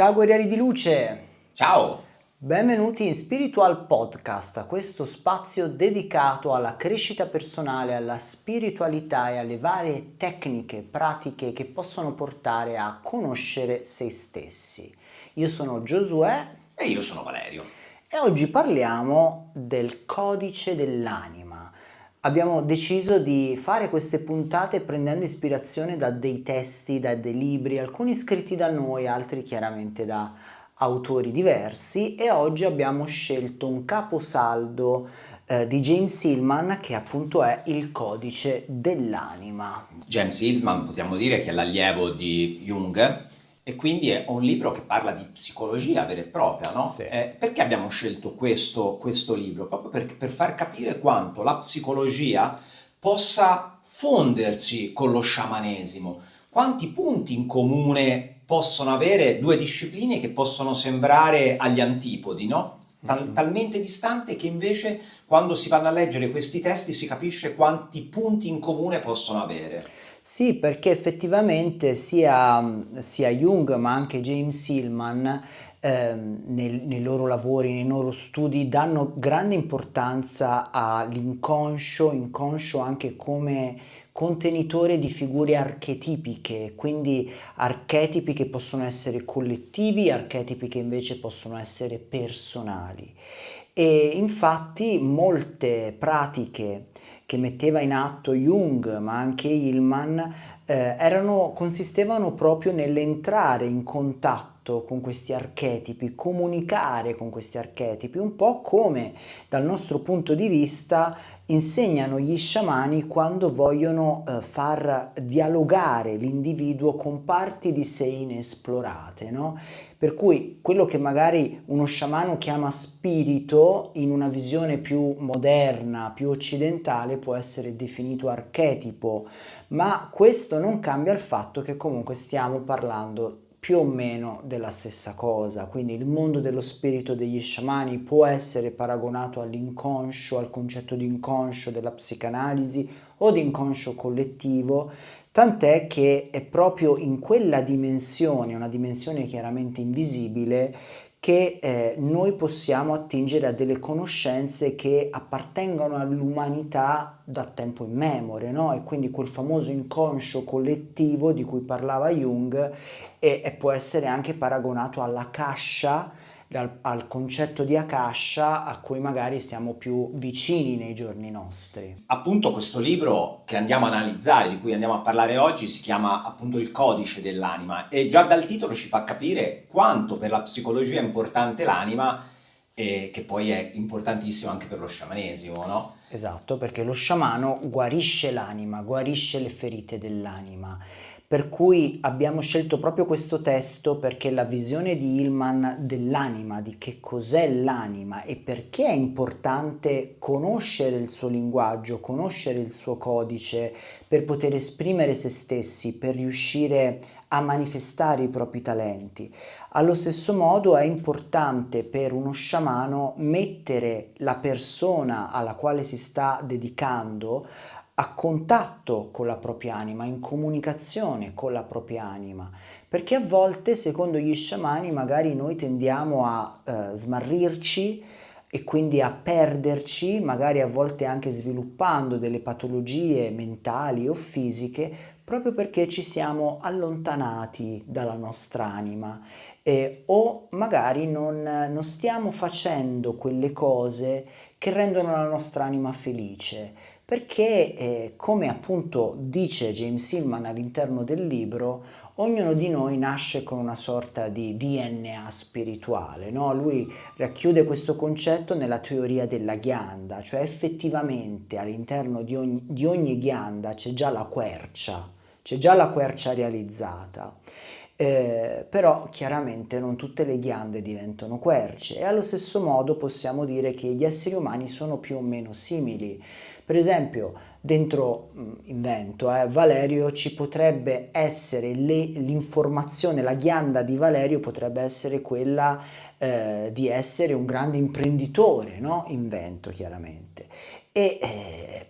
Ciao guerrieri di luce, Ciao! benvenuti in Spiritual Podcast, questo spazio dedicato alla crescita personale, alla spiritualità e alle varie tecniche, pratiche che possono portare a conoscere se stessi. Io sono Giosuè E io sono Valerio. e oggi parliamo del codice dell'anima. Abbiamo deciso di fare queste puntate prendendo ispirazione da dei testi, da dei libri, alcuni scritti da noi, altri chiaramente da autori diversi, e oggi abbiamo scelto un caposaldo di James Hillman che appunto è il codice dell'anima. James Hillman possiamo dire che è l'allievo di Jung e quindi è un libro che parla di psicologia vera e propria, no? Sì. Perché abbiamo scelto questo libro? Proprio per far capire quanto la psicologia possa fondersi con lo sciamanesimo, quanti punti in comune possono avere due discipline che possono sembrare agli antipodi, no? Talmente distante che invece quando si vanno a leggere questi testi si capisce quanti punti in comune possono avere. Sì, perché effettivamente sia Jung ma anche James Hillman nei loro lavori, nei loro studi danno grande importanza all'inconscio, inconscio anche come contenitore di figure archetipiche, quindi archetipi che possono essere collettivi, archetipi che invece possono essere personali. E infatti molte pratiche che metteva in atto Jung, ma anche Hillman, consistevano proprio nell'entrare in contatto con questi archetipi, comunicare con questi archetipi, un po' come dal nostro punto di vista insegnano gli sciamani quando vogliono far dialogare l'individuo con parti di sé inesplorate, no? Per cui quello che magari uno sciamano chiama spirito, in una visione più moderna, più occidentale, può essere definito archetipo, ma questo non cambia il fatto che comunque stiamo parlando più o meno della stessa cosa. Quindi il mondo dello spirito degli sciamani può essere paragonato all'inconscio, al concetto di inconscio della psicanalisi o di inconscio collettivo. Tant'è che è proprio in quella dimensione, una dimensione chiaramente invisibile, che noi possiamo attingere a delle conoscenze che appartengono all'umanità da tempo immemore, no? E quindi quel famoso inconscio collettivo di cui parlava Jung e può essere anche paragonato alla Akasha, al concetto di Akasha a cui magari stiamo più vicini nei giorni nostri. Appunto questo libro che andiamo a analizzare, di cui andiamo a parlare oggi, si chiama appunto Il codice dell'anima e già dal titolo ci fa capire quanto per la psicologia è importante l'anima e che poi è importantissimo anche per lo sciamanesimo, no? Esatto, perché lo sciamano guarisce l'anima, guarisce le ferite dell'anima. Per cui abbiamo scelto proprio questo testo perché la visione di Hillman dell'anima, di che cos'è l'anima e perché è importante conoscere il suo linguaggio, conoscere il suo codice per poter esprimere se stessi, per riuscire a manifestare i propri talenti. Allo stesso modo è importante per uno sciamano mettere la persona alla quale si sta dedicando a contatto con la propria anima, in comunicazione con la propria anima, perché a volte, secondo gli sciamani, magari noi tendiamo a smarrirci e quindi a perderci, magari a volte anche sviluppando delle patologie mentali o fisiche, proprio perché ci siamo allontanati dalla nostra anima o magari non stiamo facendo quelle cose che rendono la nostra anima felice, perché come appunto dice James Hillman all'interno del libro, ognuno di noi nasce con una sorta di DNA spirituale, no? Lui racchiude questo concetto nella teoria della ghianda, cioè effettivamente all'interno di ogni ghianda c'è già la quercia realizzata. Però chiaramente non tutte le ghiande diventano querce e allo stesso modo possiamo dire che gli esseri umani sono più o meno simili. Per esempio, dentro invento, Valerio ci potrebbe essere l'informazione, la ghianda di Valerio potrebbe essere quella di essere un grande imprenditore, no? Invento chiaramente. E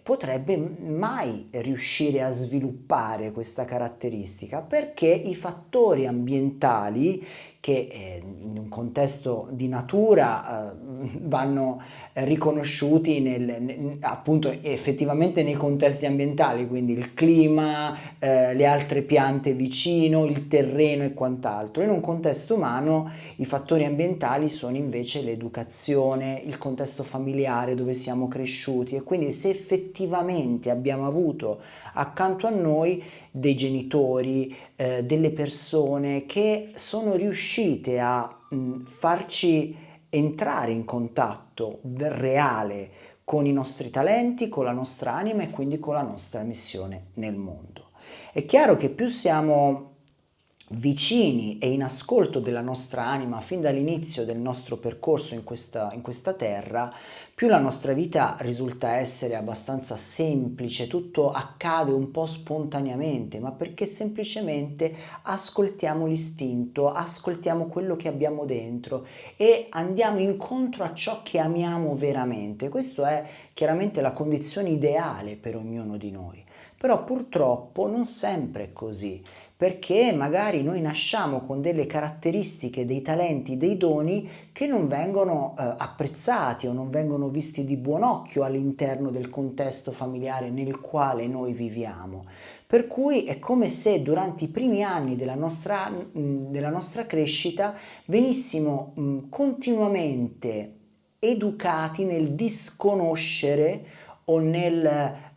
potrebbe mai riuscire a sviluppare questa caratteristica perché i fattori ambientali che in un contesto di natura vanno riconosciuti appunto effettivamente nei contesti ambientali, quindi il clima, le altre piante vicino, il terreno e quant'altro. In un contesto umano i fattori ambientali sono invece l'educazione, il contesto familiare dove siamo cresciuti, e quindi se effettivamente abbiamo avuto accanto a noi dei genitori, delle persone che sono riuscite a farci entrare in contatto reale con i nostri talenti, con la nostra anima e quindi con la nostra missione nel mondo. È chiaro che più siamo vicini e in ascolto della nostra anima fin dall'inizio del nostro percorso in questa terra, più la nostra vita risulta essere abbastanza semplice, tutto accade un po' spontaneamente, ma perché semplicemente ascoltiamo l'istinto, ascoltiamo quello che abbiamo dentro e andiamo incontro a ciò che amiamo veramente. Questo è chiaramente la condizione ideale per ognuno di noi. Però purtroppo non sempre è così, perché magari noi nasciamo con delle caratteristiche, dei talenti, dei doni che non vengono apprezzati o non vengono visti di buon occhio all'interno del contesto familiare nel quale noi viviamo. Per cui è come se durante i primi anni della nostra crescita venissimo continuamente educati nel disconoscere o nel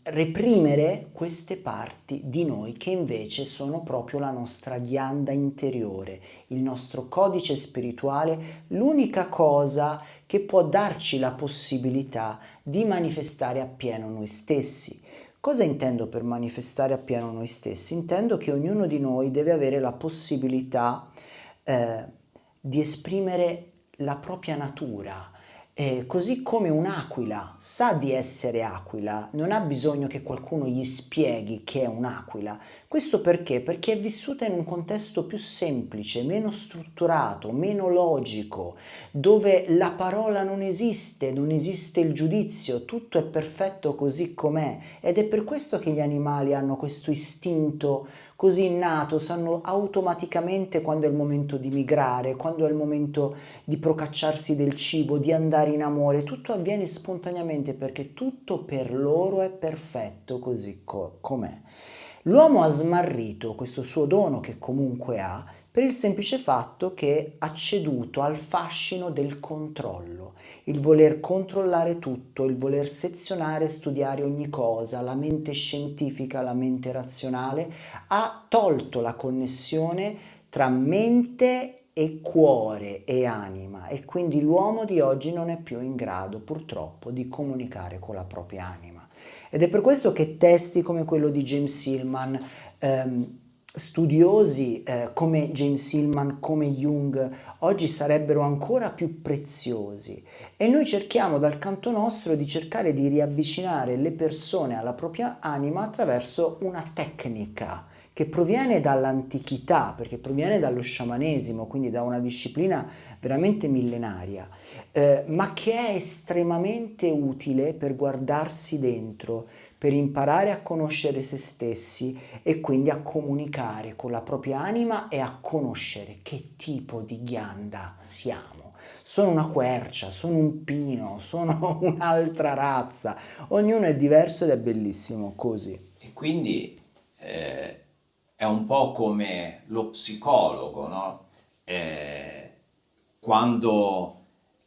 reprimere queste parti di noi che invece sono proprio la nostra ghianda interiore, il nostro codice spirituale, l'unica cosa che può darci la possibilità di manifestare appieno noi stessi. Cosa intendo per manifestare appieno noi stessi? Intendo che ognuno di noi deve avere la possibilità di esprimere la propria natura. Così come un'aquila sa di essere aquila, non ha bisogno che qualcuno gli spieghi che è un'aquila. Questo perché? Perché è vissuta in un contesto più semplice, meno strutturato, meno logico, dove la parola non esiste il giudizio, tutto è perfetto così com'è, ed è per questo che gli animali hanno questo istinto così innato, sanno automaticamente quando è il momento di migrare, quando è il momento di procacciarsi del cibo, di andare in amore, tutto avviene spontaneamente perché tutto per loro è perfetto così com'è. L'uomo ha smarrito questo suo dono che comunque ha per il semplice fatto che ha ceduto al fascino del controllo, il voler controllare tutto, il voler sezionare e studiare ogni cosa, la mente scientifica, la mente razionale, ha tolto la connessione tra mente e cuore e anima, e quindi l'uomo di oggi non è più in grado purtroppo di comunicare con la propria anima. Ed è per questo che testi come quello di James Hillman, studiosi come James Hillman, come Jung, oggi sarebbero ancora più preziosi, e noi cerchiamo dal canto nostro di cercare di riavvicinare le persone alla propria anima attraverso una tecnica che proviene dall'antichità, perché proviene dallo sciamanesimo, quindi da una disciplina veramente millenaria, ma che è estremamente utile per guardarsi dentro, per imparare a conoscere se stessi e quindi a comunicare con la propria anima e a conoscere che tipo di ghianda siamo. Sono una quercia, sono un pino, sono un'altra razza, ognuno è diverso ed è bellissimo così. E quindi è un po' come lo psicologo, no? Quando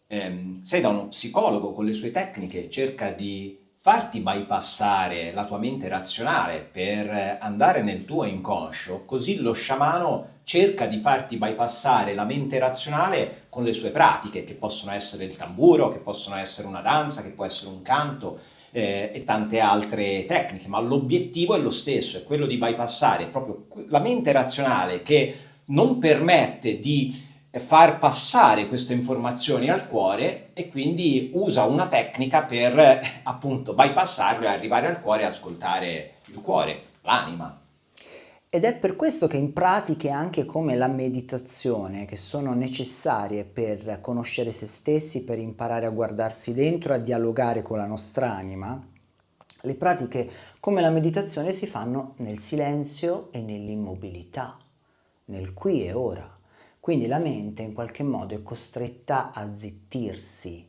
sei da uno psicologo con le sue tecniche cerca di farti bypassare la tua mente razionale per andare nel tuo inconscio, così lo sciamano cerca di farti bypassare la mente razionale con le sue pratiche, che possono essere il tamburo, che possono essere una danza, che può essere un canto, e tante altre tecniche, ma l'obiettivo è lo stesso, è quello di bypassare proprio la mente razionale che non permette di far passare queste informazioni al cuore, e quindi usa una tecnica per appunto bypassarlo e arrivare al cuore e ascoltare il cuore, l'anima. Ed è per questo che in pratiche anche come la meditazione, che sono necessarie per conoscere se stessi, per imparare a guardarsi dentro, a dialogare con la nostra anima, le pratiche come la meditazione si fanno nel silenzio e nell'immobilità, nel qui e ora. Quindi la mente in qualche modo è costretta a zittirsi.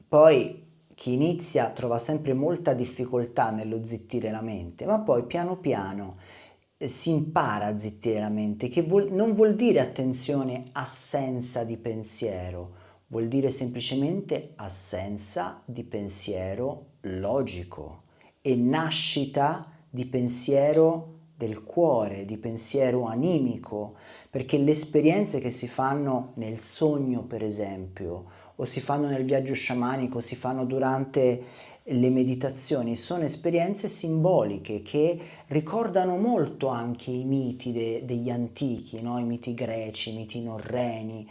Poi chi inizia trova sempre molta difficoltà nello zittire la mente, ma poi piano piano si impara a zittire la mente, che non vuol dire, attenzione, assenza di pensiero, vuol dire semplicemente assenza di pensiero logico e nascita di pensiero del cuore, di pensiero animico, perché le esperienze che si fanno nel sogno, per esempio, o si fanno nel viaggio sciamanico, si fanno durante le meditazioni, sono esperienze simboliche che ricordano molto anche i miti degli antichi, no? I miti greci, i miti norreni.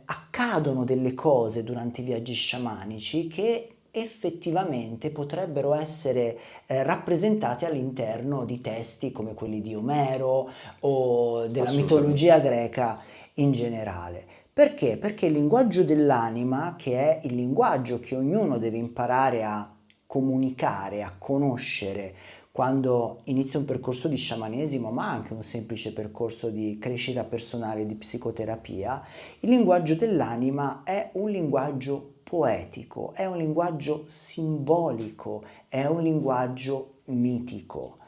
Accadono delle cose durante i viaggi sciamanici che effettivamente potrebbero essere rappresentate all'interno di testi come quelli di Omero o della Assolutamente. mitologia greca in generale. Perché? Perché il linguaggio dell'anima, che è il linguaggio che ognuno deve imparare a comunicare, a conoscere quando inizia un percorso di sciamanesimo, ma anche un semplice percorso di crescita personale, di psicoterapia, il linguaggio dell'anima è un linguaggio poetico, è un linguaggio simbolico, è un linguaggio mitico.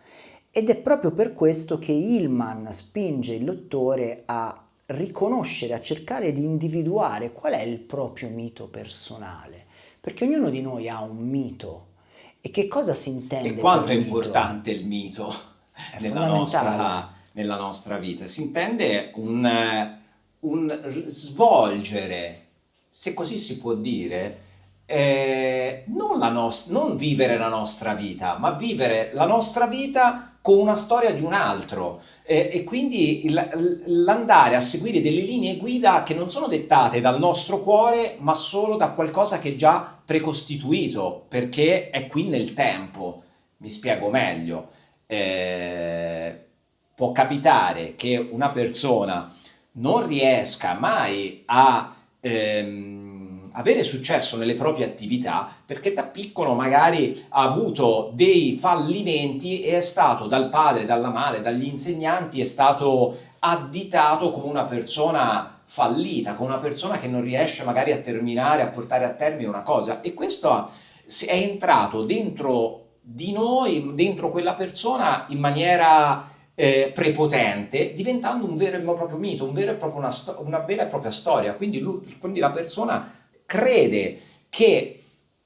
Ed è proprio per questo che Hillman spinge il lettore a riconoscere, a cercare di individuare qual è il proprio mito personale, perché ognuno di noi ha un mito. E che cosa si E intende per quanto è mito? importante il mito È fondamentale. nella nostra vita? Si intende un svolgere, se così si può dire, non vivere la nostra vita, ma vivere la nostra vita con una storia di un altro. E quindi l'andare a seguire delle linee guida che non sono dettate dal nostro cuore, ma solo da qualcosa che è già precostituito, perché è qui nel tempo. Mi spiego meglio. Eh, Può capitare che una persona non riesca mai a avere successo nelle proprie attività perché da piccolo magari ha avuto dei fallimenti e è stato dal padre, dalla madre, dagli insegnanti, è stato additato come una persona fallita, come una persona che non riesce magari a terminare, a portare a termine una cosa. E questo è entrato dentro di noi, dentro quella persona in maniera prepotente, diventando un vero e proprio mito, un vero e proprio una vera e propria storia. Quindi la persona crede che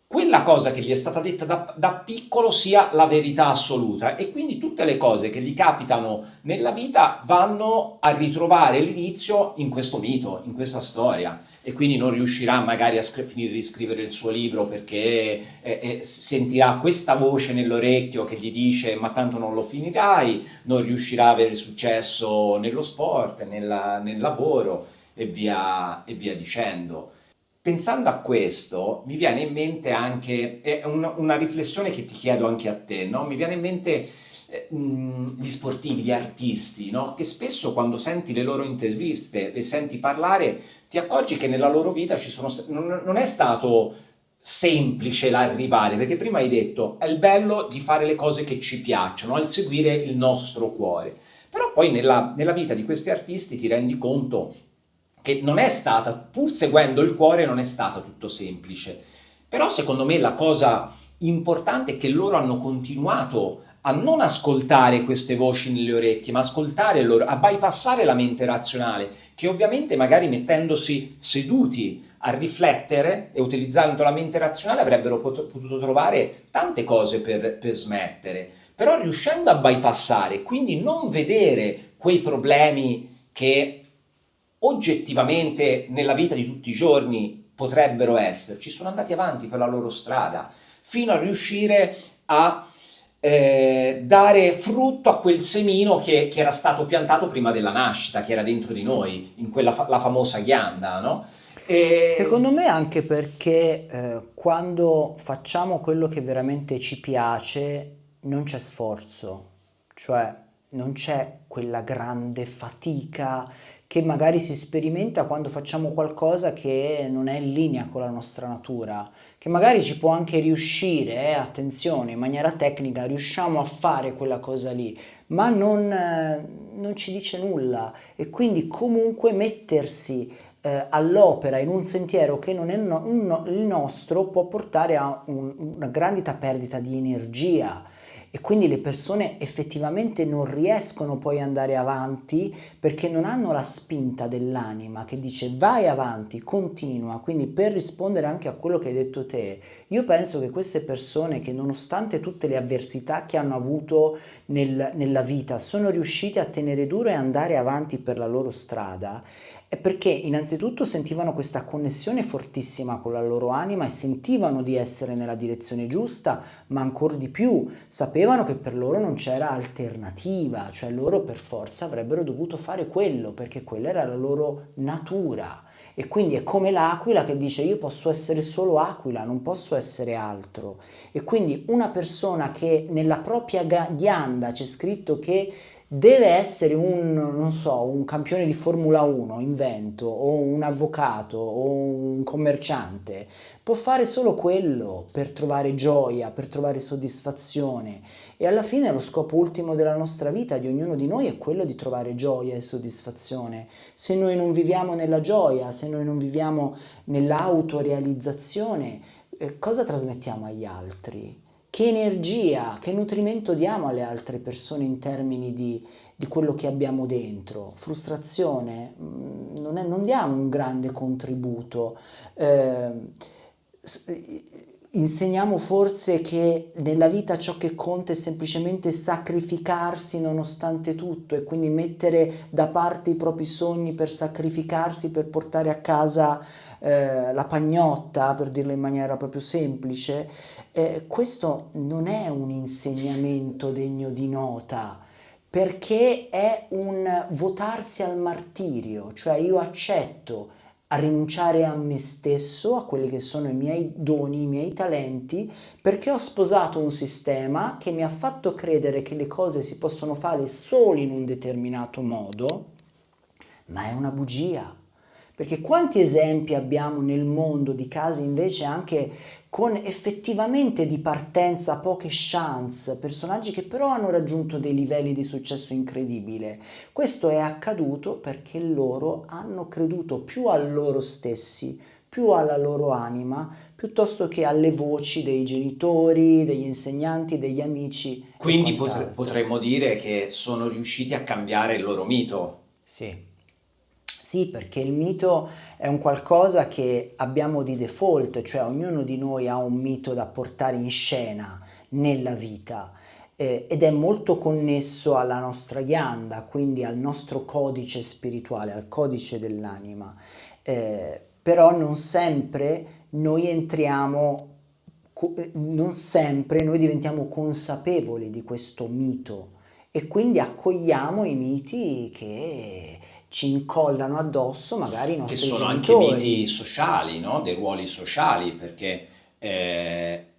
quella cosa che gli è stata detta da piccolo sia la verità assoluta e quindi tutte le cose che gli capitano nella vita vanno a ritrovare l'inizio in questo mito, in questa storia e quindi non riuscirà magari a finire di scrivere il suo libro perché sentirà questa voce nell'orecchio che gli dice ma tanto non lo finirai, non riuscirà a avere successo nello sport, nel lavoro e via dicendo. Pensando a questo, mi viene in mente anche, è una riflessione che ti chiedo anche a te, no? Mi viene in mente gli sportivi, gli artisti, no? Che spesso quando senti le loro interviste, le senti parlare, ti accorgi che nella loro vita non è stato semplice l'arrivare, perché prima hai detto è il bello di fare le cose che ci piacciono, al seguire il nostro cuore. Però poi nella vita di questi artisti ti rendi conto che non è stata, pur seguendo il cuore, non è stata tutto semplice. Però secondo me la cosa importante è che loro hanno continuato a non ascoltare queste voci nelle orecchie, ma ascoltare loro, a bypassare la mente razionale, che ovviamente magari mettendosi seduti a riflettere e utilizzando la mente razionale avrebbero potuto trovare tante cose per smettere. Però riuscendo a bypassare, quindi non vedere quei problemi che oggettivamente nella vita di tutti i giorni potrebbero esserci, sono andati avanti per la loro strada fino a riuscire a dare frutto a quel semino che era stato piantato prima della nascita, che era dentro di noi, in quella la famosa ghianda, no? E Secondo me anche perché quando facciamo quello che veramente ci piace non c'è sforzo, cioè non c'è quella grande fatica che magari si sperimenta quando facciamo qualcosa che non è in linea con la nostra natura, che magari ci può anche riuscire, attenzione, in maniera tecnica riusciamo a fare quella cosa lì, ma non ci dice nulla e quindi comunque mettersi all'opera in un sentiero che non è il nostro può portare a una grandita perdita di energia e quindi le persone effettivamente non riescono poi ad andare avanti perché non hanno la spinta dell'anima che dice vai avanti, continua. Quindi per rispondere anche a quello che hai detto te, io penso che queste persone che nonostante tutte le avversità che hanno avuto nella vita sono riusciti a tenere duro e andare avanti per la loro strada è perché innanzitutto sentivano questa connessione fortissima con la loro anima e sentivano di essere nella direzione giusta, ma ancora di più sapevano che per loro non c'era alternativa, cioè loro per forza avrebbero dovuto fare quello perché quella era la loro natura. E quindi è come l'aquila che dice io posso essere solo aquila, non posso essere altro. E quindi una persona che nella propria ghianda c'è scritto che deve essere non so, un campione di Formula 1 in vento, o un avvocato, o un commerciante. Può fare solo quello per trovare gioia, per trovare soddisfazione. E alla fine lo scopo ultimo della nostra vita, di ognuno di noi, è quello di trovare gioia e soddisfazione. Se noi non viviamo nella gioia, se noi non viviamo nell'autorealizzazione, cosa trasmettiamo agli altri? Che energia, che nutrimento diamo alle altre persone in termini di quello che abbiamo dentro? Frustrazione? Non diamo un grande contributo. Eh, insegniamo forse che nella vita ciò che conta è semplicemente sacrificarsi nonostante tutto e quindi mettere da parte i propri sogni per sacrificarsi, per portare a casa la pagnotta, per dirlo in maniera proprio semplice. Questo non è un insegnamento degno di nota, perché è un votarsi al martirio, cioè io accetto a rinunciare a me stesso, a quelli che sono i miei doni, i miei talenti, perché ho sposato un sistema che mi ha fatto credere che le cose si possono fare solo in un determinato modo, ma è una bugia. Perché quanti esempi abbiamo nel mondo di casi invece anche con effettivamente di partenza poche chance, personaggi che però hanno raggiunto dei livelli di successo incredibile. Questo è accaduto perché loro hanno creduto più a loro stessi, più alla loro anima, piuttosto che alle voci dei genitori, degli insegnanti, degli amici e Quindi quant'altro. potremmo dire che sono riusciti a cambiare il loro mito. Sì. Sì, perché il mito è un qualcosa che abbiamo di default, cioè ognuno di noi ha un mito da portare in scena nella vita ed è molto connesso alla nostra ghianda, quindi al nostro codice spirituale, al codice dell'anima. Però non sempre noi entriamo, non sempre noi diventiamo consapevoli di questo mito e quindi accogliamo i miti che ci incollano addosso magari i Che nostri sono anche miti genitori. sociali, no? Dei ruoli sociali, perché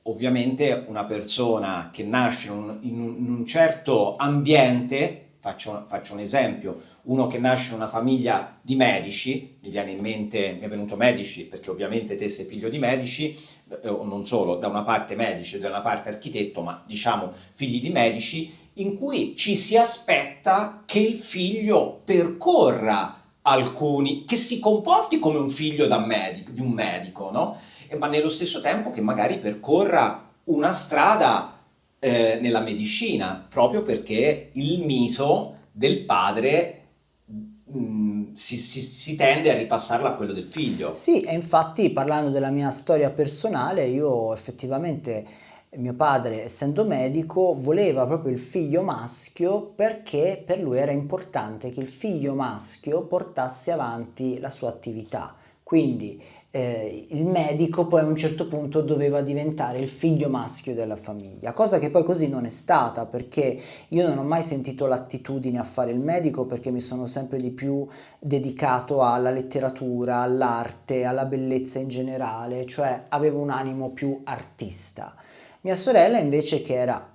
ovviamente una persona che nasce in un certo ambiente, faccio un esempio, uno che nasce in una famiglia di medici, mi viene in mente, mi è venuto medici, perché ovviamente te sei figlio di medici, o non solo, da una parte medici e da una parte architetto, ma diciamo figli di medici, in cui ci si aspetta che il figlio percorra alcuni, che si comporti come un figlio di un medico, no? Ma nello stesso tempo che magari percorra una strada nella medicina, proprio perché il mito del padre si tende a ripassarlo a quello del figlio. Sì, e infatti parlando della mia storia personale, io effettivamente, mio padre, essendo medico, voleva proprio il figlio maschio perché per lui era importante che il figlio maschio portasse avanti la sua attività. Quindi il medico poi a un certo punto doveva diventare il figlio maschio della famiglia, cosa che poi così non è stata perché io non ho mai sentito l'attitudine a fare il medico perché mi sono sempre di più dedicato alla letteratura, all'arte, alla bellezza in generale, cioè avevo un animo più artista. Mia sorella invece che era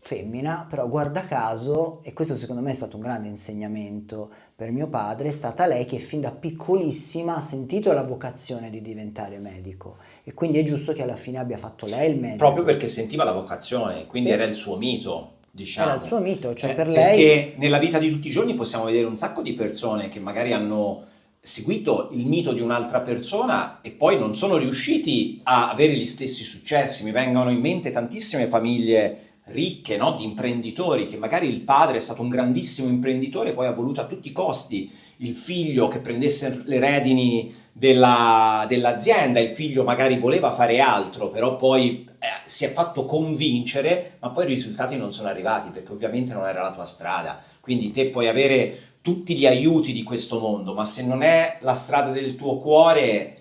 femmina, però guarda caso, e questo secondo me è stato un grande insegnamento per mio padre, è stata lei che fin da piccolissima ha sentito la vocazione di diventare medico e quindi è giusto che alla fine abbia fatto lei il Proprio medico. perché sentiva la vocazione, quindi era Sì, il suo mito, era il diciamo. suo mito, cioè per lei. Perché nella vita di tutti i giorni possiamo vedere un sacco di persone che magari hanno seguito il mito di un'altra persona e poi non sono riusciti a avere gli stessi successi. Mi vengono in mente tantissime famiglie ricche, no? Di imprenditori, che magari il padre è stato un grandissimo imprenditore e poi ha voluto a tutti i costi il figlio che prendesse le redini dell'azienda, il figlio magari voleva fare altro, però poi si è fatto convincere, ma poi i risultati non sono arrivati perché ovviamente non era la tua strada. Quindi te puoi avere tutti gli aiuti di questo mondo, ma se non è la strada del tuo cuore,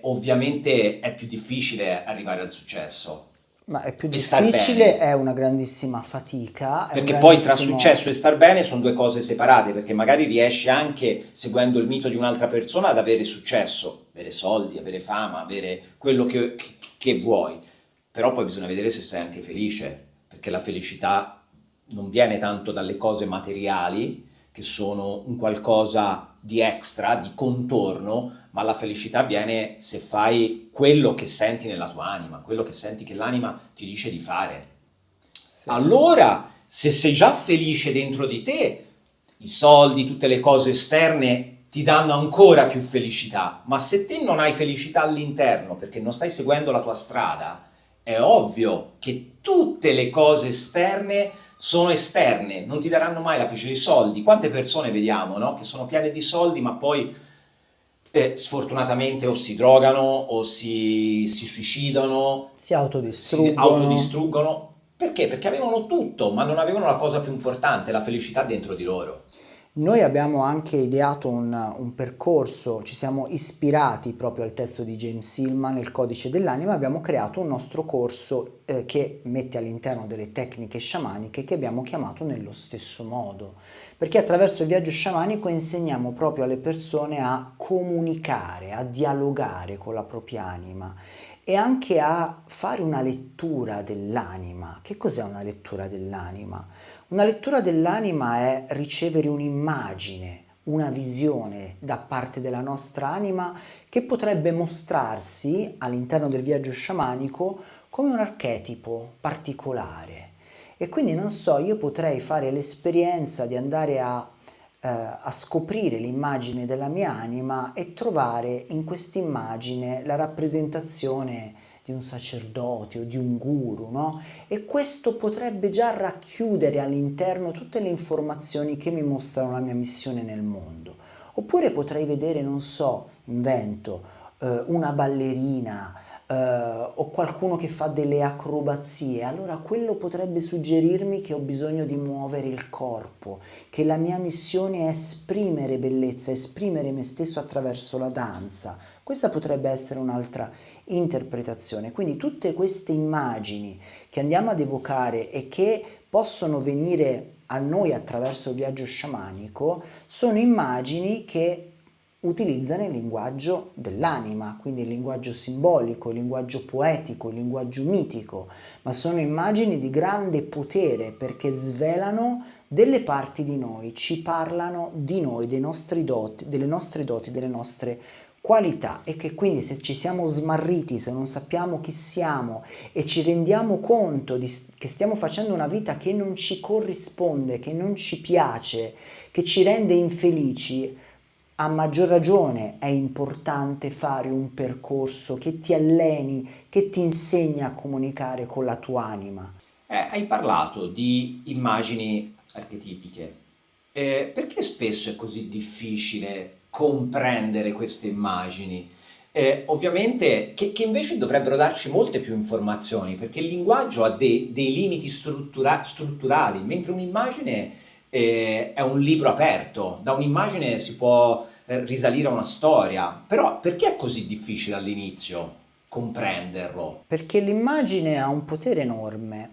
ovviamente è più difficile arrivare al successo Ma è più e star difficile, bene. è una grandissima fatica, è un Perché poi tra grandissimo. successo e star bene sono due cose separate, perché magari riesci anche, seguendo il mito di un'altra persona, ad avere successo, avere soldi, avere fama, avere quello che vuoi. Però poi bisogna vedere se sei anche felice, perché la felicità non viene tanto dalle cose materiali, che sono un qualcosa di extra, di contorno, ma la felicità viene se fai quello che senti nella tua anima, quello che senti che l'anima ti dice di fare. Sì. Allora, se sei già felice dentro di te, i soldi, tutte le cose esterne ti danno ancora più felicità, ma se te non hai felicità all'interno perché non stai seguendo la tua strada, è ovvio che tutte le cose esterne sono esterne, non ti daranno mai la felicità. I soldi, quante persone vediamo, no? Che sono piene di soldi, ma poi sfortunatamente o si drogano o si suicidano, Si si autodistruggono. autodistruggono. Perché? Perché avevano tutto, ma non avevano la cosa più importante, la felicità dentro di loro. Noi abbiamo anche ideato un percorso, ci siamo ispirati proprio al testo di James Hillman, il codice dell'anima, abbiamo creato un nostro corso che mette all'interno delle tecniche sciamaniche che abbiamo chiamato nello stesso modo, perché attraverso il viaggio sciamanico insegniamo proprio alle persone a comunicare, a dialogare con la propria anima e anche a fare una lettura dell'anima. Che cos'è una lettura dell'anima? Una lettura dell'anima è ricevere un'immagine, una visione da parte della nostra anima che potrebbe mostrarsi all'interno del viaggio sciamanico come un archetipo particolare. E quindi non so, io potrei fare l'esperienza di andare a scoprire l'immagine della mia anima e trovare in quest'immagine la rappresentazione di un sacerdote o di un guru, no? E questo potrebbe già racchiudere all'interno tutte le informazioni che mi mostrano la mia missione nel mondo. Oppure potrei vedere, non so, invento, una ballerina o qualcuno che fa delle acrobazie, allora quello potrebbe suggerirmi che ho bisogno di muovere il corpo, che la mia missione è esprimere bellezza, esprimere me stesso attraverso la danza. Questa potrebbe essere un'altra interpretazione. Quindi tutte queste immagini che andiamo ad evocare e che possono venire a noi attraverso il viaggio sciamanico sono immagini che utilizzano il linguaggio dell'anima, quindi il linguaggio simbolico, il linguaggio poetico, il linguaggio mitico, ma sono immagini di grande potere perché svelano delle parti di noi, ci parlano di noi, dei nostri doti, delle nostre doti, delle nostre qualità e che quindi se ci siamo smarriti, se non sappiamo chi siamo e ci rendiamo conto che stiamo facendo una vita che non ci corrisponde, che non ci piace, che ci rende infelici, a maggior ragione è importante fare un percorso che ti alleni, che ti insegna a comunicare con la tua anima. Hai parlato di immagini archetipiche. Perché spesso è così difficile comprendere queste immagini? Ovviamente, che invece dovrebbero darci molte più informazioni, perché il linguaggio ha dei limiti strutturali, mentre un'immagine è un libro aperto. Da un'immagine si può risalire a una storia. Però perché è così difficile all'inizio comprenderlo? Perché l'immagine ha un potere enorme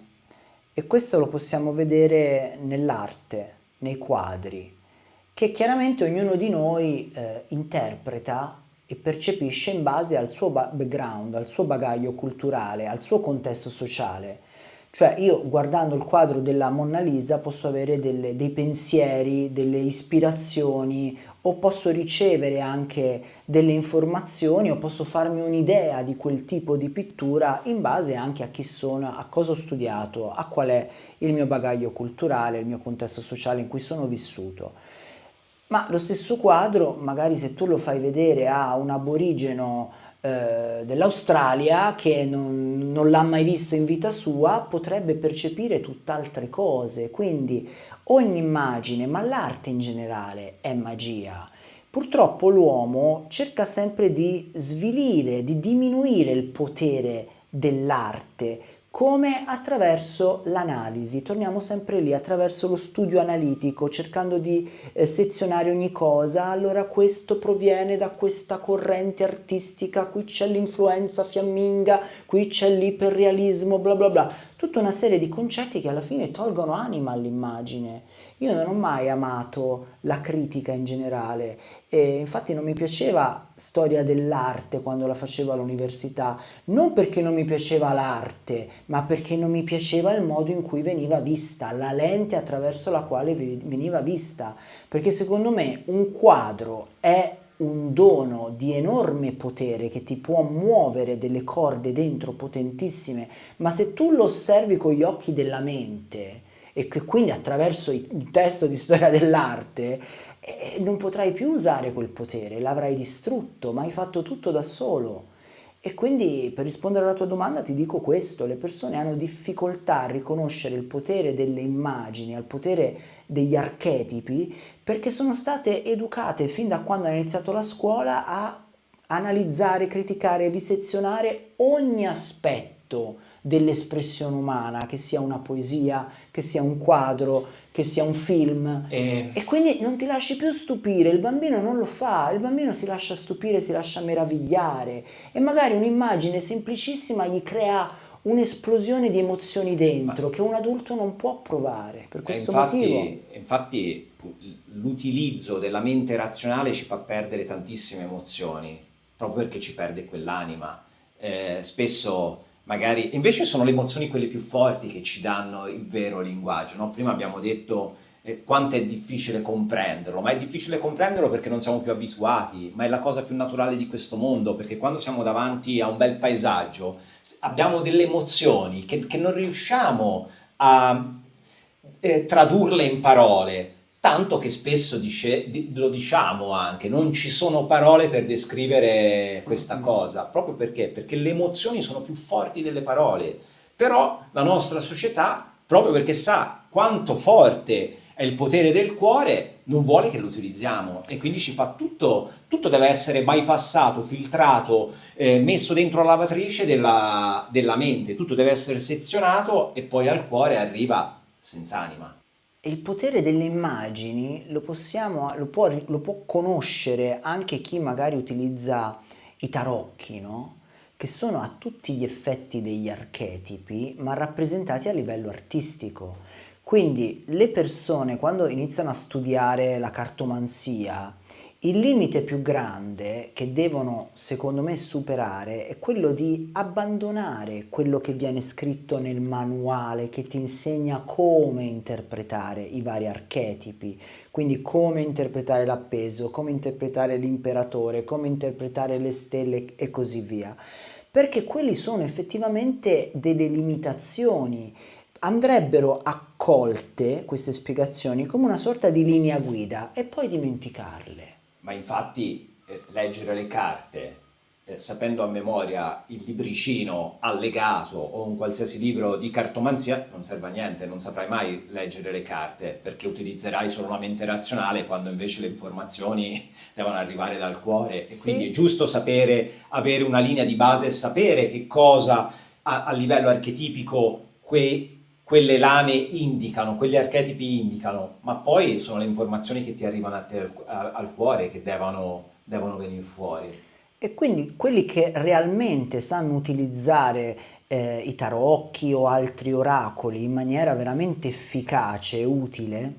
e questo lo possiamo vedere nell'arte, nei quadri, che chiaramente ognuno di noi interpreta e percepisce in base al suo background, al suo bagaglio culturale, al suo contesto sociale. Cioè io guardando il quadro della Monna Lisa posso avere dei pensieri, delle ispirazioni o posso ricevere anche delle informazioni o posso farmi un'idea di quel tipo di pittura in base anche a chi sono, a cosa ho studiato, a qual è il mio bagaglio culturale, il mio contesto sociale in cui sono vissuto. Ma lo stesso quadro, magari se tu lo fai vedere a un aborigeno dell'Australia che non l'ha mai visto in vita sua, potrebbe percepire tutt'altre cose. Quindi ogni immagine, ma l'arte in generale, è magia. Purtroppo l'uomo cerca sempre di svilire, di diminuire il potere dell'arte, come attraverso l'analisi. Torniamo sempre lì, attraverso lo studio analitico, cercando di sezionare ogni cosa. Allora questo proviene da questa corrente artistica, qui c'è l'influenza fiamminga, qui c'è l'iperrealismo, bla bla bla. Tutta una serie di concetti che alla fine tolgono anima all'immagine. Io non ho mai amato la critica in generale e infatti non mi piaceva storia dell'arte quando la facevo all'università, non perché non mi piaceva l'arte, ma perché non mi piaceva il modo in cui veniva vista, la lente attraverso la quale veniva vista, perché secondo me un quadro è un dono di enorme potere che ti può muovere delle corde dentro potentissime, ma se tu lo osservi con gli occhi della mente e che quindi attraverso il testo di storia dell'arte non potrai più usare quel potere, l'avrai distrutto, ma hai fatto tutto da solo. E quindi per rispondere alla tua domanda ti dico questo, le persone hanno difficoltà a riconoscere il potere delle immagini, al potere degli archetipi, perché sono state educate fin da quando hanno iniziato la scuola a analizzare, criticare, visezionare ogni aspetto dell'espressione umana, che sia una poesia, che sia un quadro, che sia un film. E E quindi non ti lasci più stupire, il bambino non lo fa, il bambino si lascia stupire, si lascia meravigliare e magari un'immagine semplicissima gli crea un'esplosione di emozioni ma dentro che un adulto non può provare. Per questo motivo, infatti l'utilizzo della mente razionale ci fa perdere tantissime emozioni, proprio perché ci perde quell'anima. Spesso magari invece sono le emozioni quelle più forti che ci danno il vero linguaggio, no? Prima abbiamo detto quanto è difficile comprenderlo, ma è difficile comprenderlo perché non siamo più abituati, ma è la cosa più naturale di questo mondo, perché quando siamo davanti a un bel paesaggio abbiamo delle emozioni che non riusciamo a tradurle in parole, tanto che spesso lo diciamo anche, non ci sono parole per descrivere questa cosa, proprio perché? Perché le emozioni sono più forti delle parole, però la nostra società, proprio perché sa quanto forte è il potere del cuore, non vuole che lo utilizziamo e quindi ci fa tutto deve essere bypassato, filtrato, messo dentro la lavatrice della mente, tutto deve essere sezionato e poi al cuore arriva senza anima. il potere delle immagini lo può conoscere anche chi magari utilizza i tarocchi, no? Che sono a tutti gli effetti degli archetipi, ma rappresentati a livello artistico. Quindi le persone quando iniziano a studiare la cartomanzia, il limite più grande che devono, secondo me, superare è quello di abbandonare quello che viene scritto nel manuale che ti insegna come interpretare i vari archetipi, quindi come interpretare l'appeso, come interpretare l'imperatore, come interpretare le stelle e così via. Perché quelli sono effettivamente delle limitazioni. Andrebbero accolte queste spiegazioni come una sorta di linea guida e poi dimenticarle. Ma infatti leggere le carte, sapendo a memoria il libricino allegato o un qualsiasi libro di cartomanzia, non serve a niente, non saprai mai leggere le carte perché utilizzerai solo la mente razionale quando invece le informazioni devono arrivare dal cuore e quindi è Sì, giusto sapere, avere una linea di base e sapere che cosa a livello archetipico quelle lame indicano, quegli archetipi indicano, ma poi sono le informazioni che ti arrivano a te al cuore che devono venire fuori. e quindi quelli che realmente sanno utilizzare i tarocchi o altri oracoli in maniera veramente efficace e utile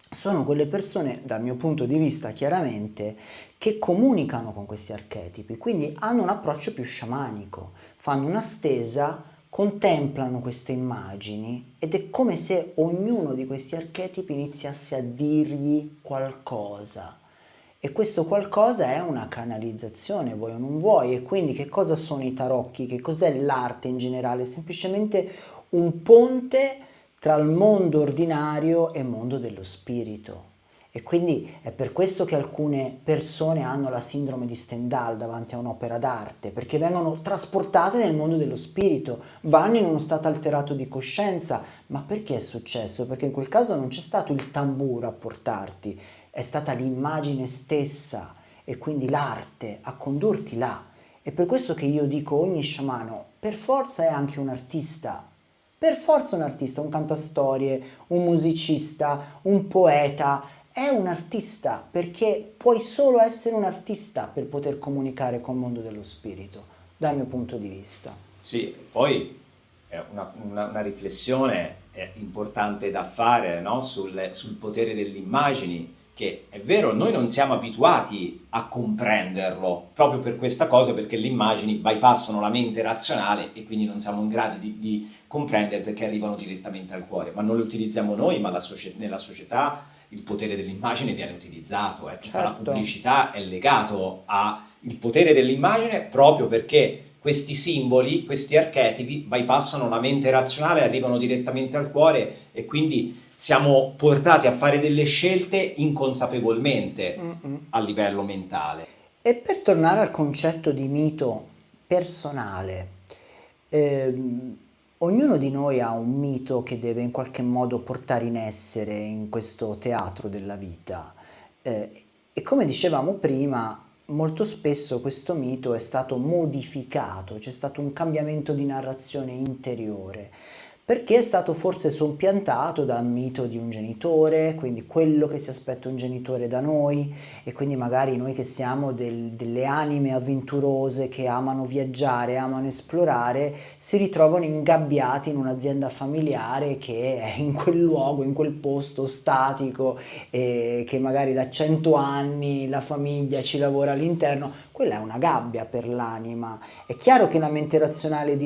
sono quelle persone, dal mio punto di vista chiaramente, che comunicano con questi archetipi, quindi hanno un approccio più sciamanico, fanno una stesa contemplano queste immagini ed è come se ognuno di questi archetipi iniziasse a dirgli qualcosa. E questo qualcosa è una canalizzazione, vuoi o non vuoi, e quindi che cosa sono i tarocchi? Che cos'è l'arte in generale? Semplicemente un ponte tra il mondo ordinario e il mondo dello spirito. E quindi è per questo che alcune persone hanno la sindrome di Stendhal davanti a un'opera d'arte, perché vengono trasportate nel mondo dello spirito, vanno in uno stato alterato di coscienza. Ma perché è successo? Perché in quel caso non c'è stato il tamburo a portarti, è stata l'immagine stessa e quindi l'arte a condurti là. È per questo che io dico ogni sciamano per forza è anche un artista. Per forza un artista, un cantastorie, un musicista, un poeta, è un artista perché puoi solo essere un artista per poter comunicare col mondo dello spirito, dal mio punto di vista. Sì, poi è una riflessione importante da fare, no? Sul potere delle immagini, che è vero, noi non siamo abituati a comprenderlo, proprio per questa cosa, perché le immagini bypassano la mente razionale e quindi non siamo in grado di comprendere perché arrivano direttamente al cuore, ma non le utilizziamo noi, ma nella società il potere dell'immagine viene utilizzato, tutta la Certo. pubblicità è legato al potere dell'immagine proprio perché questi simboli, questi archetipi bypassano la mente razionale, arrivano direttamente al cuore e quindi siamo portati a fare delle scelte inconsapevolmente Mm-mm. a livello mentale. E per tornare al concetto di mito personale, ehm, ognuno di noi ha un mito che deve in qualche modo portare in essere in questo teatro della vita. Eh, e come dicevamo prima, molto spesso questo mito è stato modificato, c'è stato un cambiamento di narrazione interiore. Perché è stato forse soppiantato dal mito di un genitore, quindi quello che si aspetta un genitore da noi, e quindi magari noi che siamo delle anime avventurose che amano viaggiare, amano esplorare, si ritrovano ingabbiati in un'azienda familiare che è in quel luogo, in quel posto statico, e che magari da 100 anni la famiglia ci lavora all'interno. Quella è una gabbia per l'anima. È chiaro che la mente razionale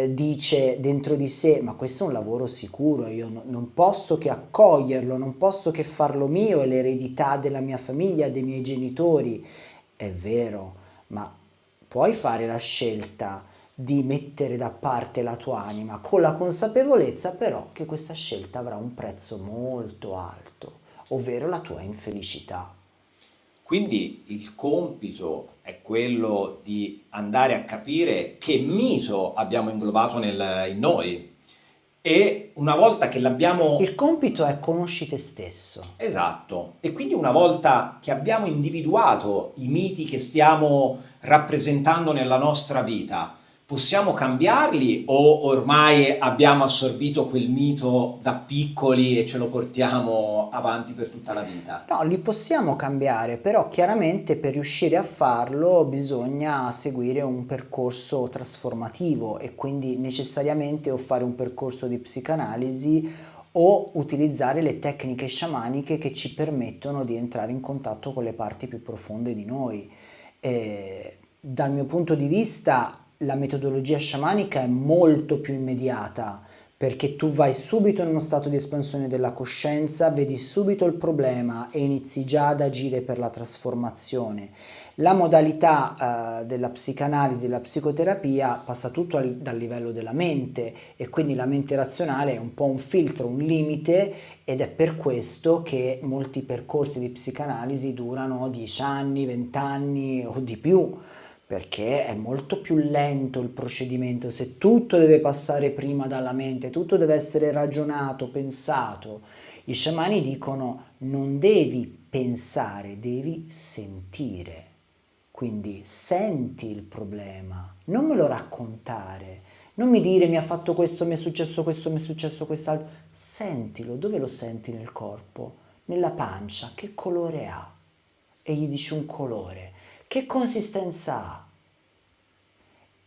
dice dentro di sé, ma questo è un lavoro sicuro, io non posso che accoglierlo, non posso che farlo mio, è l'eredità della mia famiglia, dei miei genitori. È vero, ma puoi fare la scelta di mettere da parte la tua anima con la consapevolezza però che questa scelta avrà un prezzo molto alto, ovvero la tua infelicità. Quindi il compito è quello di andare a capire che mito abbiamo inglobato in noi e una volta che l'abbiamo. Il compito è conosci te stesso. Esatto, e quindi una volta che abbiamo individuato i miti che stiamo rappresentando nella nostra vita, possiamo cambiarli o ormai abbiamo assorbito quel mito da piccoli e ce lo portiamo avanti per tutta la vita? No, li possiamo cambiare, però chiaramente per riuscire a farlo bisogna seguire un percorso trasformativo e quindi necessariamente o fare un percorso di psicanalisi o utilizzare le tecniche sciamaniche che ci permettono di entrare in contatto con le parti più profonde di noi. Dal mio punto di vista, la metodologia sciamanica è molto più immediata perché tu vai subito in uno stato di espansione della coscienza, vedi subito il problema e inizi già ad agire per la trasformazione. La modalità della psicanalisi e della psicoterapia passa tutto dal livello della mente e quindi la mente razionale è un po' un filtro, un limite ed è per questo che molti percorsi di psicanalisi durano 10 anni, 20 anni o di più perché è molto più lento il procedimento, se tutto deve passare prima dalla mente, tutto deve essere ragionato, pensato. I sciamani dicono non devi pensare, devi sentire. Quindi senti il problema, non me lo raccontare, non mi dire mi ha fatto questo, mi è successo questo, mi è successo quest'altro. Sentilo, dove lo senti nel corpo? Nella pancia, che colore ha? E gli dici un colore. Che consistenza ha?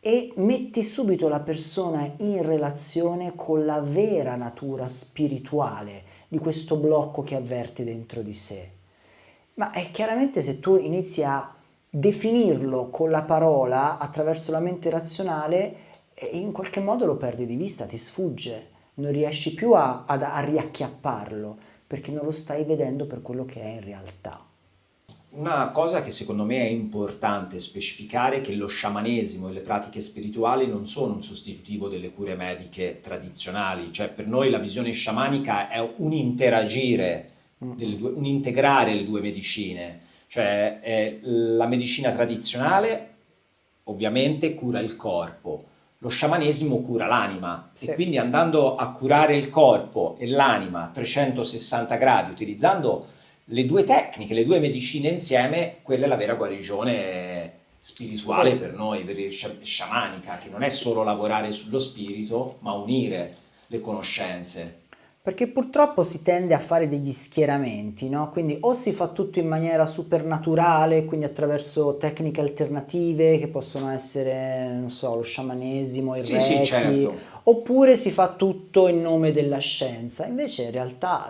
E metti subito la persona in relazione con la vera natura spirituale di questo blocco che avverti dentro di sé. Ma è chiaramente se tu inizi a definirlo con la parola attraverso la mente razionale, e in qualche modo lo perdi di vista, ti sfugge, non riesci più a riacchiapparlo perché non lo stai vedendo per quello che è in realtà. Una cosa che secondo me è importante specificare è che lo sciamanesimo e le pratiche spirituali non sono un sostitutivo delle cure mediche tradizionali, cioè per noi la visione sciamanica è un interagire, un integrare le due medicine, cioè la medicina tradizionale ovviamente cura il corpo, lo sciamanesimo cura l'anima Sì. e quindi andando a curare il corpo e l'anima a 360 gradi utilizzando le due tecniche, le due medicine insieme, quella è la vera guarigione spirituale Sì. per noi, sciamanica, che non è solo lavorare sullo spirito, ma unire le conoscenze. Perché purtroppo si tende a fare degli schieramenti, no? Quindi o si fa tutto in maniera supernaturale, quindi attraverso tecniche alternative che possono essere, non so, lo sciamanesimo, il Sì, sì, Reiki, certo. oppure si fa tutto in nome della scienza. Invece in realtà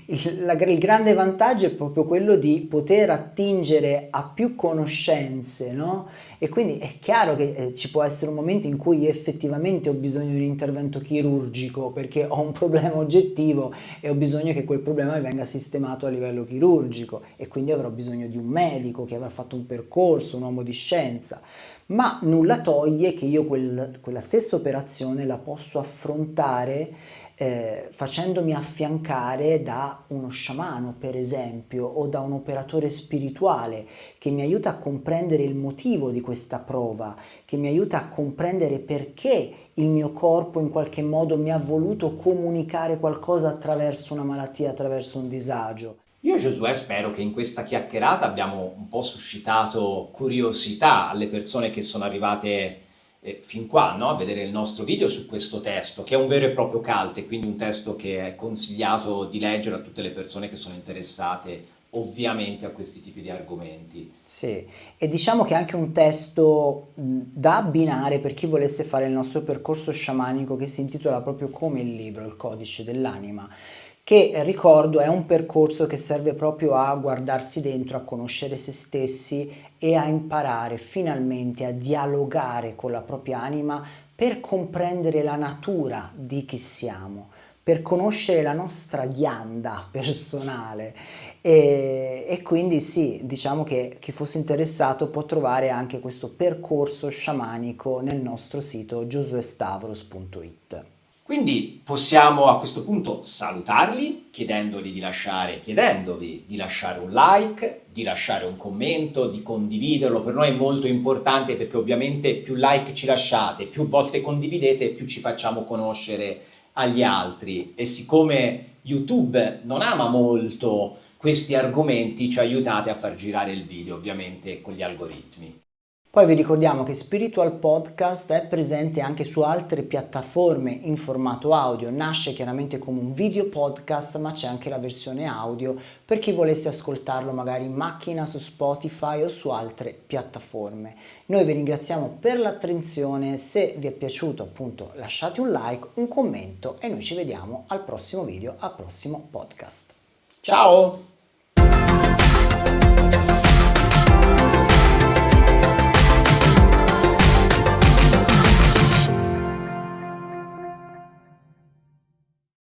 il grande vantaggio è proprio quello di poter attingere a più conoscenze, no? E quindi è chiaro che ci può essere un momento in cui effettivamente ho bisogno di un intervento chirurgico perché ho un problema oggettivo e ho bisogno che quel problema venga sistemato a livello chirurgico e quindi avrò bisogno di un medico che avrà fatto un percorso, un uomo di scienza. Ma nulla toglie che io quella stessa operazione la posso affrontare facendomi affiancare da uno sciamano, per esempio, o da un operatore spirituale che mi aiuta a comprendere il motivo di questa prova, che mi aiuta a comprendere perché il mio corpo in qualche modo mi ha voluto comunicare qualcosa attraverso una malattia, attraverso un disagio. Io, Giosuè, spero che in questa chiacchierata abbiamo un po' suscitato curiosità alle persone che sono arrivate fin qua, no? A vedere il nostro video su questo testo, che è un vero e proprio calte, quindi un testo che è consigliato di leggere a tutte le persone che sono interessate ovviamente a questi tipi di argomenti. Sì, e diciamo che è anche un testo da abbinare per chi volesse fare il nostro percorso sciamanico che si intitola proprio come il libro, Il codice dell'anima, che ricordo è un percorso che serve proprio a guardarsi dentro, a conoscere se stessi e a imparare finalmente a dialogare con la propria anima per comprendere la natura di chi siamo, per conoscere la nostra ghianda personale e quindi sì, diciamo che chi fosse interessato può trovare anche questo percorso sciamanico nel nostro sito giosuestavros.it. Quindi possiamo a questo punto salutarli chiedendovi di lasciare un like, di lasciare un commento, di condividerlo. Per noi è molto importante perché ovviamente più like ci lasciate, più volte condividete, più ci facciamo conoscere agli altri. E siccome YouTube non ama molto questi argomenti, ci aiutate a far girare il video, ovviamente con gli algoritmi. Poi vi ricordiamo che Spiritual Podcast è presente anche su altre piattaforme in formato audio, nasce chiaramente come un video podcast, ma c'è anche la versione audio per chi volesse ascoltarlo magari in macchina su Spotify o su altre piattaforme. Noi vi ringraziamo per l'attenzione, se vi è piaciuto appunto lasciate un like, un commento e noi ci vediamo al prossimo video, al prossimo podcast. Ciao!